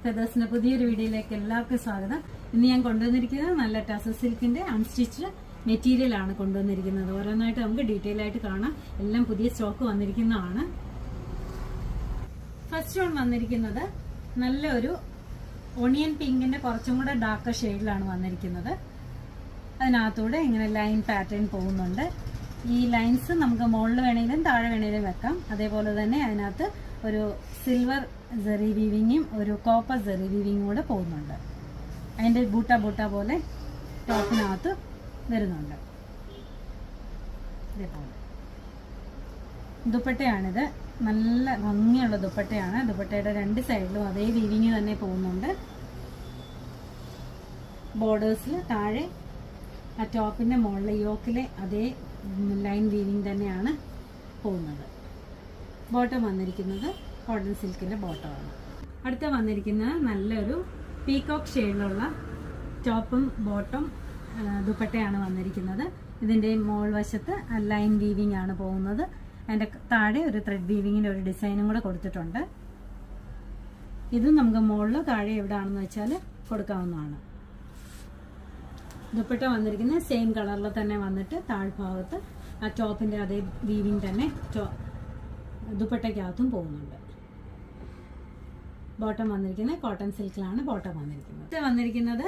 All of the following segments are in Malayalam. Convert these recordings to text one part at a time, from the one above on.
ഫെദേഴ്സിന്റെ പുതിയൊരു വീഡിയോയിലേക്ക് എല്ലാവർക്കും സ്വാഗതം. ഇന്ന് ഞാൻ കൊണ്ടുവന്നിരിക്കുന്നത് നല്ല ടസർ സിൽക്കിന്റെ അൺസ്റ്റിച്ച്ഡ് മെറ്റീരിയൽ ആണ് കൊണ്ടുവന്നിരിക്കുന്നത്. ഓരോന്നായിട്ട് നമുക്ക് ഡീറ്റെയിൽ ആയിട്ട് കാണാം. എല്ലാം പുതിയ സ്റ്റോക്ക് വന്നിരിക്കുന്നതാണ്. ഫസ്റ്റ് വൺ വന്നിരിക്കുന്നത് നല്ലൊരു ഓണിയൻ പിങ്കിന്റെ കുറച്ചും കൂടെ ഡാർക്ക് ഷെയ്ഡിലാണ് വന്നിരിക്കുന്നത്. അതിനകത്തൂടെ ഇങ്ങനെ ലൈൻ പാറ്റേൺ പോകുന്നുണ്ട്. ഈ ലൈൻസ് നമുക്ക് മുകളിൽ വേണമെങ്കിലും താഴെ വേണമെങ്കിലും വെക്കാം. അതേപോലെ തന്നെ അതിനകത്ത് ഒരു സിൽവർ സെറി വീവിങ്ങും ഒരു കോപ്പർ സെറി വീവിങ്ങും കൂടെ പോകുന്നുണ്ട്. അതിൻ്റെ ബൂട്ട പോലെ ടോപ്പിനകത്ത് വരുന്നുണ്ട്. ഇതേപോലെ ദുപ്പട്ടയാണിത്. നല്ല ഭംഗിയുള്ള ദുപ്പട്ടയാണ്. ദുപ്പട്ടയുടെ രണ്ട് സൈഡിലും അതേ വീവിങ് തന്നെ പോകുന്നുണ്ട്. ബോർഡേഴ്സിൽ താഴെ ആ ടോപ്പിന്റെ മുകളിലെ യോക്കിലെ അതേ ലൈൻ വീവിങ് തന്നെയാണ് പോകുന്നത്. ബോട്ടം വന്നിരിക്കുന്നത് കോട്ടൺ സിൽക്കിന്റെ ബോട്ടമാണ്. അടുത്ത വന്നിരിക്കുന്നത് നല്ലൊരു പീകോക്ക് ഷെയ്ഡിലുള്ള ടോപ്പും ബോട്ടം ദുപ്പട്ടയാണ് വന്നിരിക്കുന്നത്. ഇതിന്റെ മോൾ വശത്ത് ലൈൻ വീവിങ് ആണ് പോകുന്നത്. അതിന്റെ താഴെ ഒരു ത്രെഡ് വീവിങ്ങിന്റെ ഒരു ഡിസൈനും കൂടെ കൊടുത്തിട്ടുണ്ട്. ഇതും നമുക്ക് മുകളിൽ താഴെ എവിടെയാണെന്ന് വെച്ചാൽ കൊടുക്കാവുന്നതാണ്. ദുപ്പട്ട വന്നിരിക്കുന്നത് സെയിം കളറിൽ തന്നെ വന്നിട്ട് താഴ്ഭാഗത്ത് ആ ടോപ്പിന്റെ അതേ വീവിങ് തന്നെ ദുപ്പട്ടയ്ക്കകത്തും പോകുന്നുണ്ട്. ബോട്ടം വന്നിരിക്കുന്നത് കോട്ടൺ സിൽക്കിലാണ് ബോട്ടം വന്നിരിക്കുന്നത്. ഇത് വന്നിരിക്കുന്നത്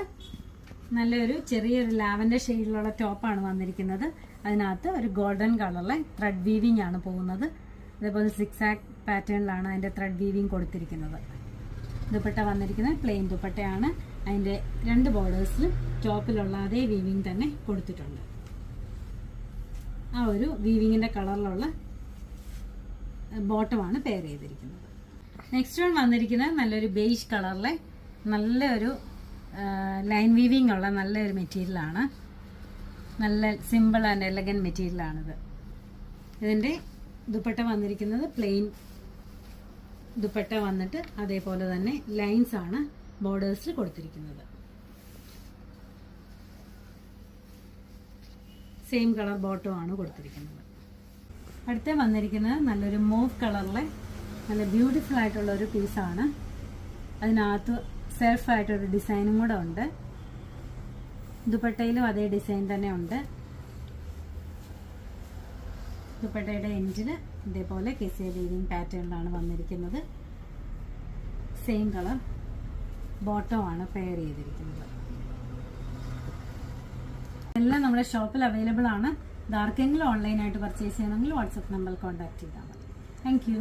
നല്ലൊരു ചെറിയൊരു ലാവൻഡർ ഷെയ്ഡിലുള്ള ടോപ്പാണ് വന്നിരിക്കുന്നത്. അതിനകത്ത് ഒരു ഗോൾഡൻ കളറിലെ ത്രെഡ് വീവിങ് ആണ് പോകുന്നത്. അതേപോലെ സിക്സാക് പാറ്റേണിലാണ് അതിന്റെ ത്രെഡ് വീവിങ് കൊടുത്തിരിക്കുന്നത്. ദുപ്പട്ട വന്നിരിക്കുന്നത് പ്ലെയിൻ ദുപ്പട്ടയാണ്. അതിന്റെ രണ്ട് ബോർഡേഴ്സിലും ടോപ്പിലുള്ള അതേ വീവിങ് തന്നെ കൊടുത്തിട്ടുണ്ട്. ആ ഒരു വീവിങ്ങിന്റെ കളറിലുള്ള ബോട്ടമാണ് പെയർ ചെയ്തിരിക്കുന്നത്. നെക്സ്റ്റ് വൺ വന്നിരിക്കുന്നത് നല്ലൊരു ബേജ് കളറിലെ നല്ലൊരു ലൈൻ വീവിങ് ഉള്ള നല്ലൊരു മെറ്റീരിയലാണ്. നല്ല സിമ്പിൾ ആൻഡ് എലഗന്റ് മെറ്റീരിയലാണിത്. ഇതിന്റെ ദുപ്പട്ട വന്നിരിക്കുന്നത് പ്ലെയിൻ ദുപ്പട്ട വന്നിട്ട് അതേപോലെ തന്നെ ലൈൻസ് ആണ് ബോർഡേഴ്സിൽ കൊടുത്തിരിക്കുന്നത്. സെയിം കളർ ബോട്ടം ആണ് കൊടുത്തിരിക്കുന്നത്. അടുത്ത വന്നിരിക്കുന്നത് നല്ലൊരു മൂവ് കളറിലെ നല്ല ബ്യൂട്ടിഫുൾ ആയിട്ടുള്ള ഒരു പീസാണ്. അതിനകത്ത് സെൽഫായിട്ടൊരു ഡിസൈനും കൂടെ ഉണ്ട്. ദുപ്പട്ടയിലും അതേ ഡിസൈൻ തന്നെ ഉണ്ട്. ദുപ്പട്ടയുടെ എൻഡിന് ഇതേപോലെ കെസിയ വീവിങ് പാറ്റേണിലാണ് വന്നിരിക്കുന്നത്. സെയിം കളർ ബോട്ടമാണ് പെയർ ചെയ്തിരിക്കുന്നത്. എല്ലാം നമ്മുടെ ഷോപ്പിൽ അവൈലബിൾ ആണ്. ആർക്കെങ്കിലും ഓൺലൈനായിട്ട് പർച്ചേസ് ചെയ്യണമെങ്കിൽ വാട്സപ്പ് നമ്പറിൽ കോൺടാക്ട് ചെയ്താൽ മതി. Thank you.